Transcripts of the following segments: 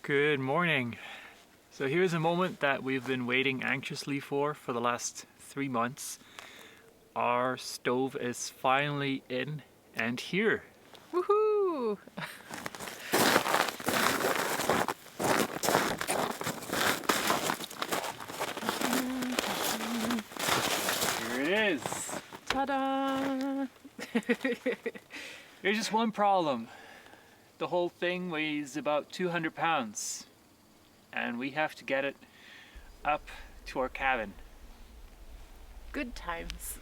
Good morning. So here's a moment that we've been waiting anxiously for the last 3 months. Our stove is finally in and here. Woohoo! Here it is. Ta-da! There's just one problem. The whole thing weighs about 200 pounds and we have to get it up to our cabin. Good times.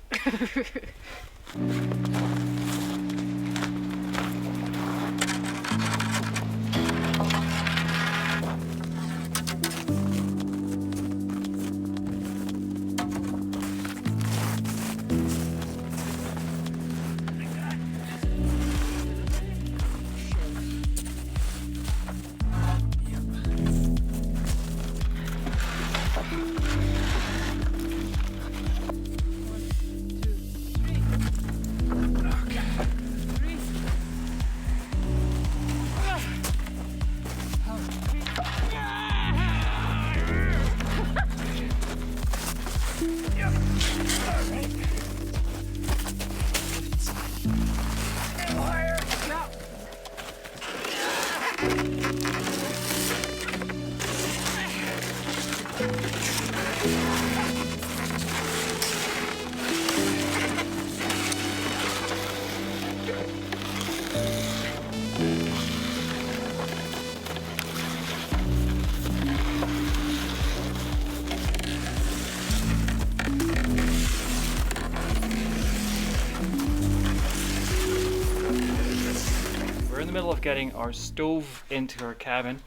We're in the middle of getting our stove into our cabin,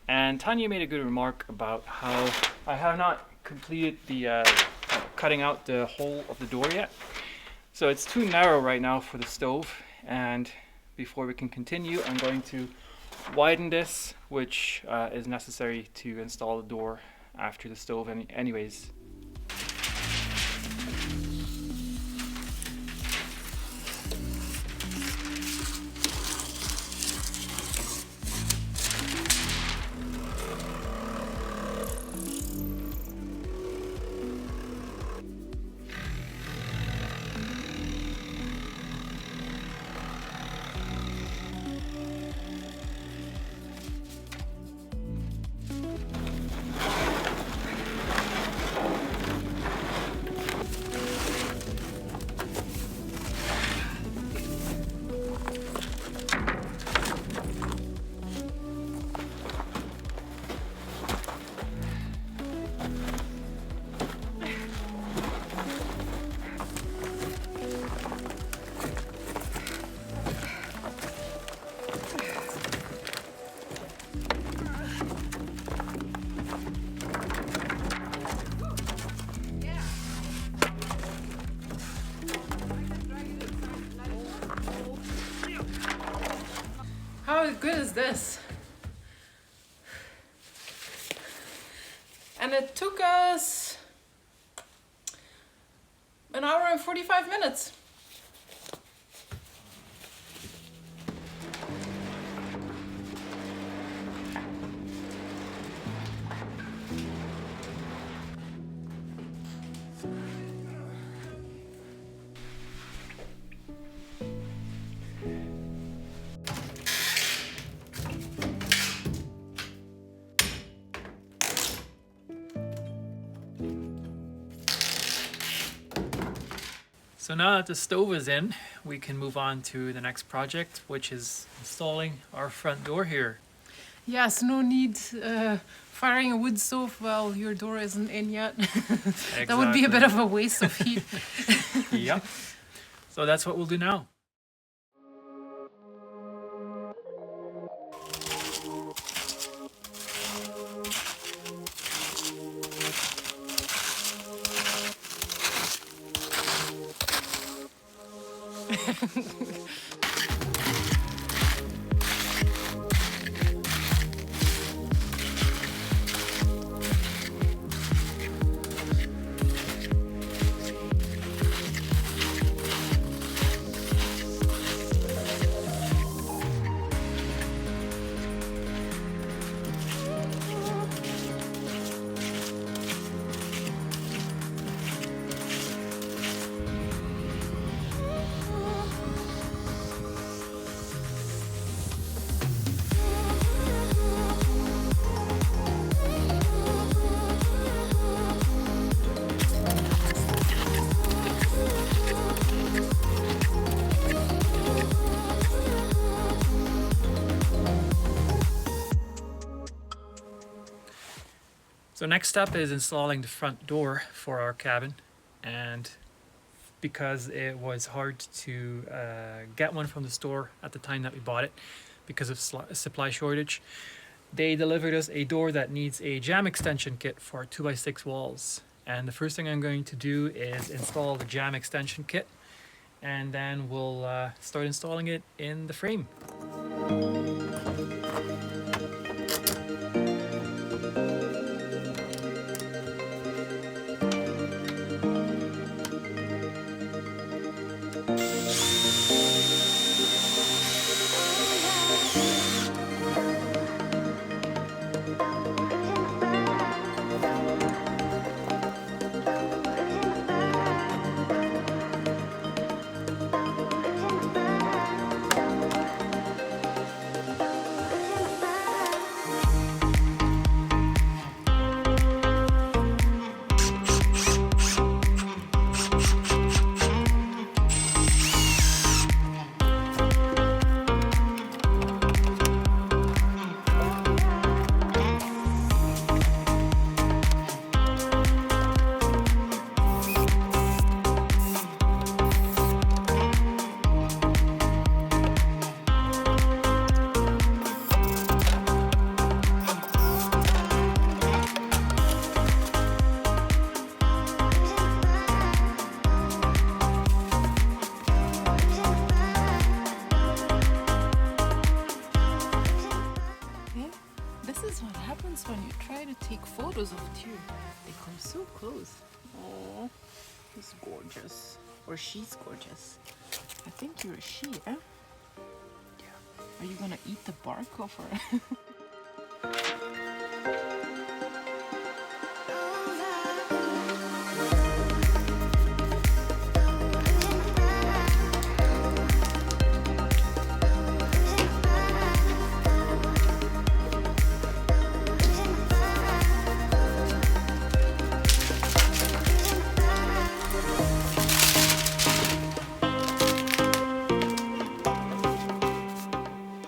and Tanya made a good remark about how I have not completed the cutting out the hole of the door yet. So it's too narrow right now for the stove, and before we can continue I'm going to widen this, which is necessary to install the door after the stove anyways. How good is this? And it took us an hour and 45 minutes. So now that the stove is in, we can move on to the next project, which is installing our front door here. Yes, no need firing a wood stove while your door isn't in yet. That would be a bit of a waste of heat. Yep. So that's what we'll do now. So next step is installing the front door for our cabin, and because it was hard to get one from the store at the time that we bought it because of supply shortage, they delivered us a door that needs a jamb extension kit for 2x6 walls. And the first thing I'm going to do is install the jamb extension kit, and then we'll start installing it in the frame. When you try to take photos of deer, they come so close. Oh, he's gorgeous. Or she's gorgeous. I think you're a she, eh? Yeah. Are you gonna eat the bark off her?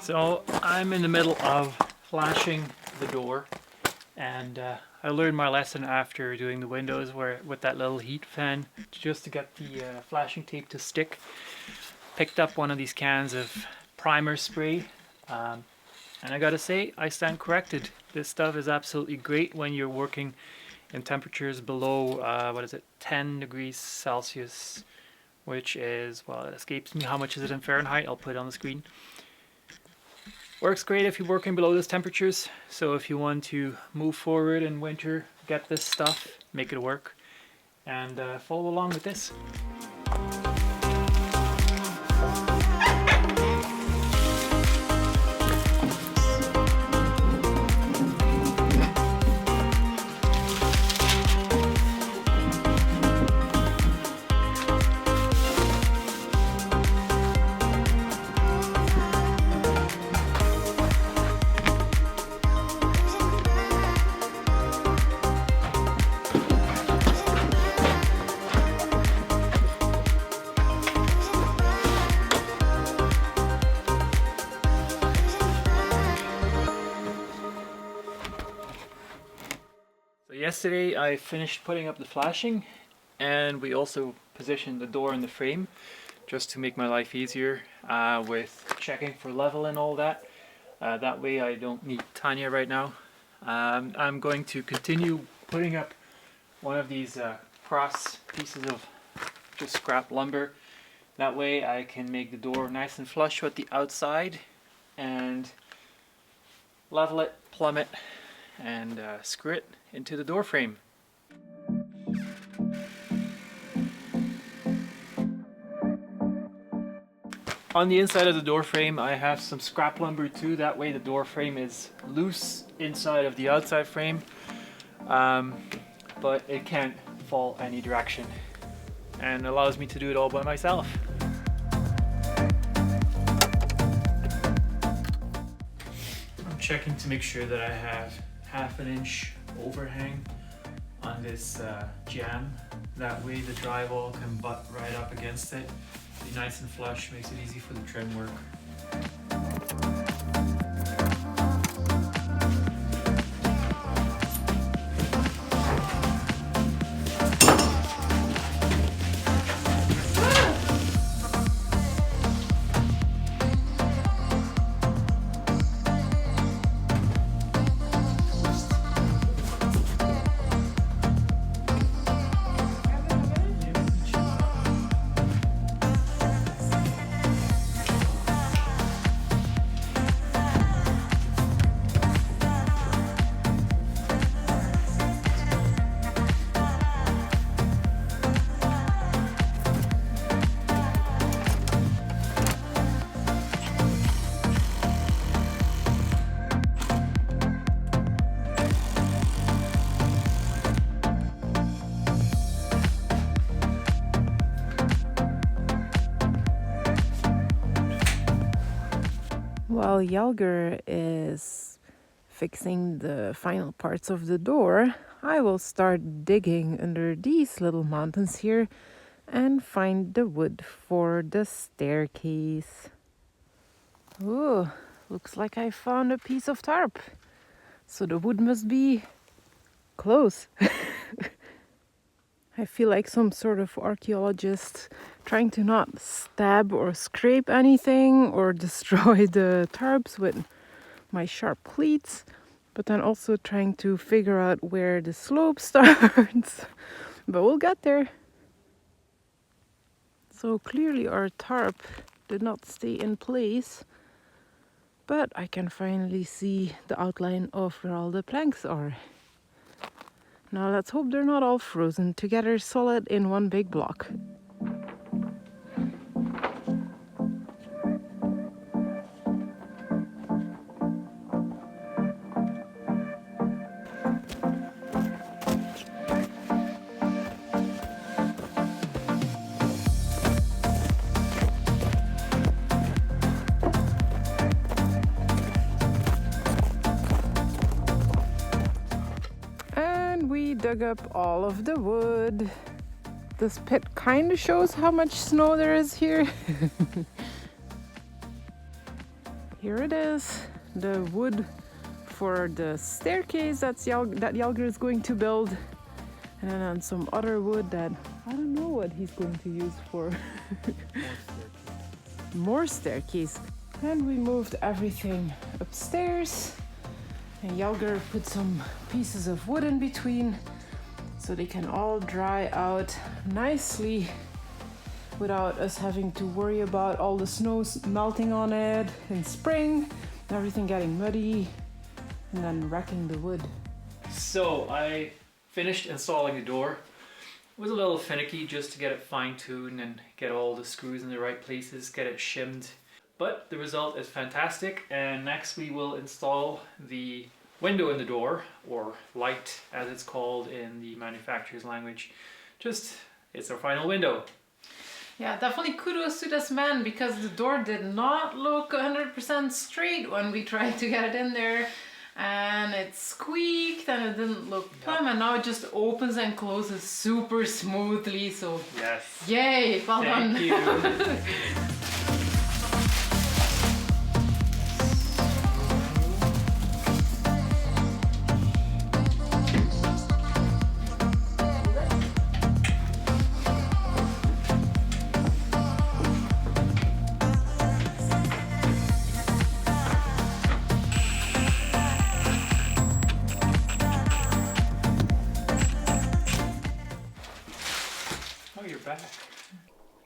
So I'm in the middle of flashing the door, and I learned my lesson after doing the windows with that little heat fan, just to get the flashing tape to stick. Picked up one of these cans of primer spray, and I gotta say, I stand corrected. This stuff is absolutely great when you're working in temperatures below 10 degrees Celsius, which is, well, it escapes me how much is it in Fahrenheit. I'll put it on the screen. Works great if you're working below those temperatures, so if you want to move forward in winter, get this stuff, make it work, and follow along with this. Yesterday I finished putting up the flashing, and we also positioned the door in the frame just to make my life easier with checking for level and all that. That way I don't need Tanya right now. I'm going to continue putting up one of these cross pieces of just scrap lumber. That way I can make the door nice and flush with the outside and level it, plumb it, and screw it into the door frame. On the inside of the door frame I have some scrap lumber too, that way the door frame is loose inside of the outside frame, but it can't fall any direction and allows me to do it all by myself. I'm checking to make sure that I have 1/2 inch overhang on this jamb. That way the drywall can butt right up against it. Be nice and flush, makes it easy for the trim work. While Yalger is fixing the final parts of the door, I will start digging under these little mountains here and find the wood for the staircase. Oh, looks like I found a piece of tarp. So the wood must be close. I feel like some sort of archaeologist trying to not stab or scrape anything or destroy the tarps with my sharp cleats, but then also trying to figure out where the slope starts. But we'll get there. So clearly our tarp did not stay in place, but I can finally see the outline of where all the planks are. Now let's hope they're not all frozen together solid in one big block. We dug up all of the wood. This pit kind of shows how much snow there is here. Here it is, the wood for the staircase that Yalger is going to build. And then some other wood that I don't know what he's going to use for. More staircase. And we moved everything upstairs. And Yalger put some pieces of wood in between so they can all dry out nicely without us having to worry about all the snow melting on it in spring, everything getting muddy, and then wrecking the wood. So I finished installing the door. It was a little finicky just to get it fine-tuned and get all the screws in the right places, get it shimmed. But the result is fantastic, and next we will install the window in the door, or light as it's called in the manufacturer's language. It's our final window. Yeah, definitely kudos to this man, because the door did not look 100% straight when we tried to get it in there, and it squeaked and it didn't look plumb, and now it just opens and closes super smoothly, so yes, yay, well done. Thank you. Back.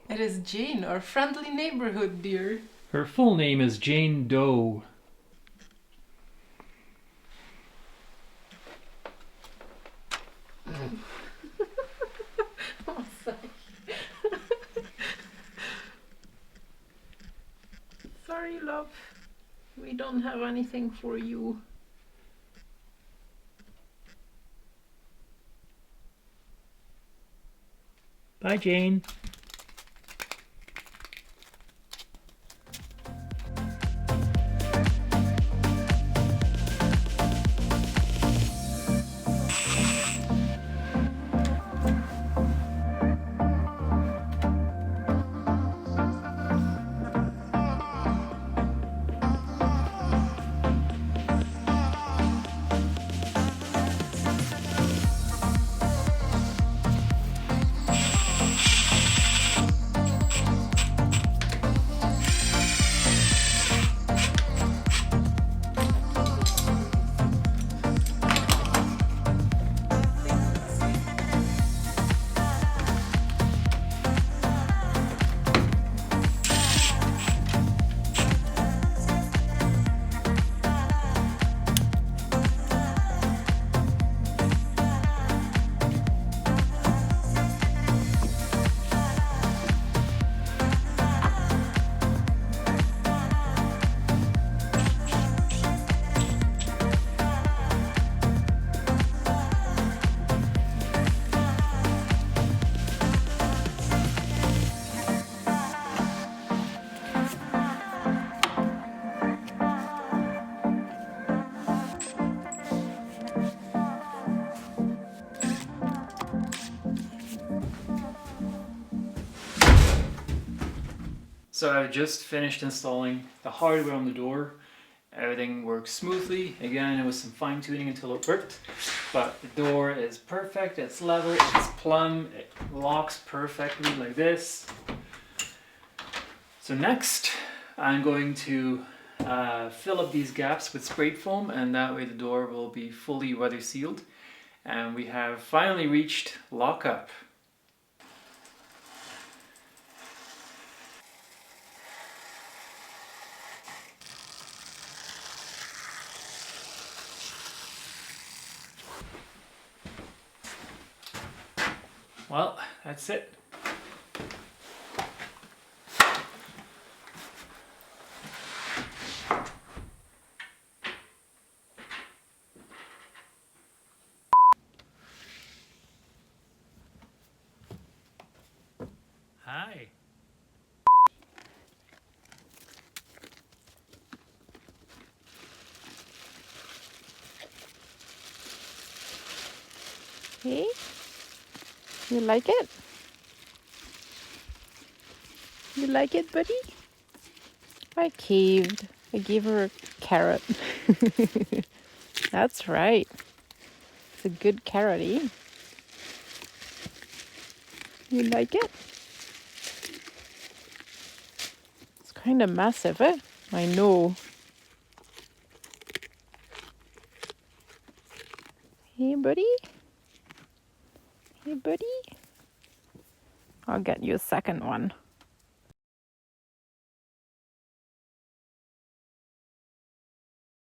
It is Jane, our friendly neighborhood deer. Her full name is Jane Doe. Oh, sorry, love. We don't have anything for you. Bye, Jane. So I've just finished installing the hardware on the door. Everything works smoothly. Again, it was some fine tuning until it worked. But the door is perfect, it's level, it's plumb, it locks perfectly like this. So next, I'm going to fill up these gaps with spray foam, and that way the door will be fully weather sealed. And we have finally reached lockup. Well, that's it. Hi. Hey, you like it? You like it, buddy? I caved. I gave her a carrot. That's right. It's a good carrot, eh? You like it? It's kind of massive, eh? I know. Hey, buddy? Hey, buddy? I'll get you a second one.